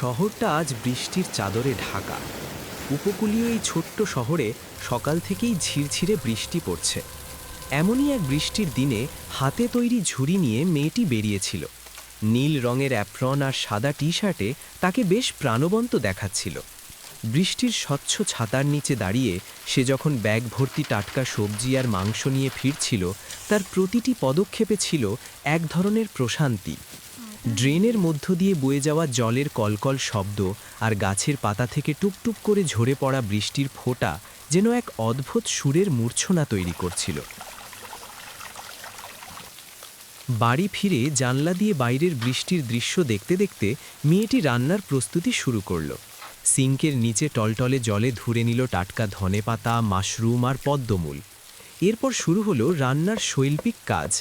শহরটা আজ বৃষ্টির চাদরে ঢাকা। উপকূলীয় এই ছোট্ট শহরে সকাল থেকেই ঝিরঝিরে বৃষ্টি পড়ছে। এমনই এক বৃষ্টির দিনে হাতে তৈরি ঝুড়ি নিয়ে মেয়েটি বেরিয়েছিল। নীল রঙের অ্যাপ্রন আর সাদা টি শার্টে তাকে বেশ প্রাণবন্ত দেখাচ্ছিল। বৃষ্টির স্বচ্ছ ছাতার নিচে দাঁড়িয়ে সে যখন ব্যাগ ভর্তি টাটকা সবজি আর মাংস নিয়ে ফিরছিল, তার প্রতিটি পদক্ষেপে ছিল এক ধরনের প্রশান্তি। ড্রেনের মধ্য দিয়ে বয়ে যাওয়া জলের কলকল শব্দ আর গাছের পাতা থেকে টুপটুপ করে ঝরে পড়া বৃষ্টির ফোঁটা যেন এক অদ্ভুত সুরের মূর্ছনা তৈরি করছিল। বাড়ি ফিরে জানলা দিয়ে বাইরের বৃষ্টির দৃশ্য দেখতে দেখতে মেয়েটি রান্নার প্রস্তুতি শুরু করল। সিঙ্কের নিচে টলটলে জলে ধুরে নিল টাটকা ধনেপাতা, মাশরুম আর পদ্মমূল। এরপর শুরু হলো রান্নার শৈল্পিক কাজ।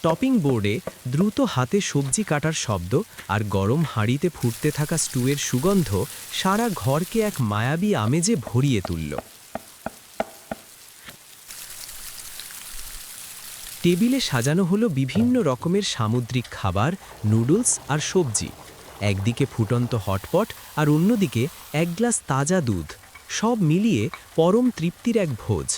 টপিং বোর্ডে দ্রুত হাতে সবজি কাটার শব্দ আর গরম হাঁড়িতে ফুটতে থাকা স্টুয়ের সুগন্ধ সারা ঘরকে এক মায়াবী আমেজে ভরিয়ে তুলল। টেবিলে সাজানো হলো বিভিন্ন রকমের সামুদ্রিক খাবার, নুডলস আর সবজি। একদিকে ফুটন্ত হটপট আর অন্যদিকে এক গ্লাস তাজা দুধ, সব মিলিয়ে পরম তৃপ্তির এক ভোজ।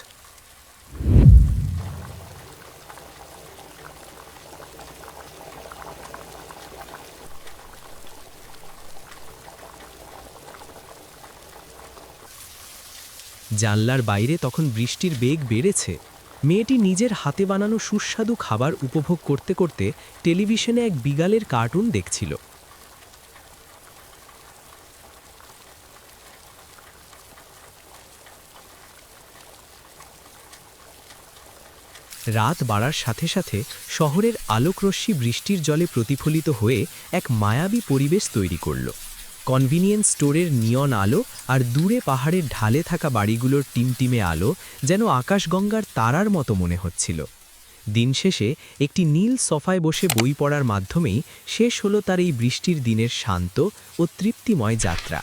জানলার বাইরে তখন বৃষ্টির বেগ বেড়েছে। মেয়েটি নিজের হাতে বানানো সুস্বাদু খাবার উপভোগ করতে করতে টেলিভিশনে এক বিড়ালের কার্টুন দেখছিল। রাত বাড়ার সাথে সাথে শহরের আলোকরশ্মি বৃষ্টির জলে প্রতিফলিত হয়ে এক মায়াবী পরিবেশ তৈরি করল। কনভিনিয়েন্স স্টোরের নিয়ন আলো আর দূরে পাহাড়ের ঢালে থাকা বাড়িগুলোর টিমটিমে আলো যেন আকাশগঙ্গার তারার মতো মনে হচ্ছিল। দিন শেষে একটি নীল সোফায় বসে বই পড়ার মাধ্যমেই শেষ হলো তার এই বৃষ্টির দিনের শান্ত ও তৃপ্তিময় যাত্রা।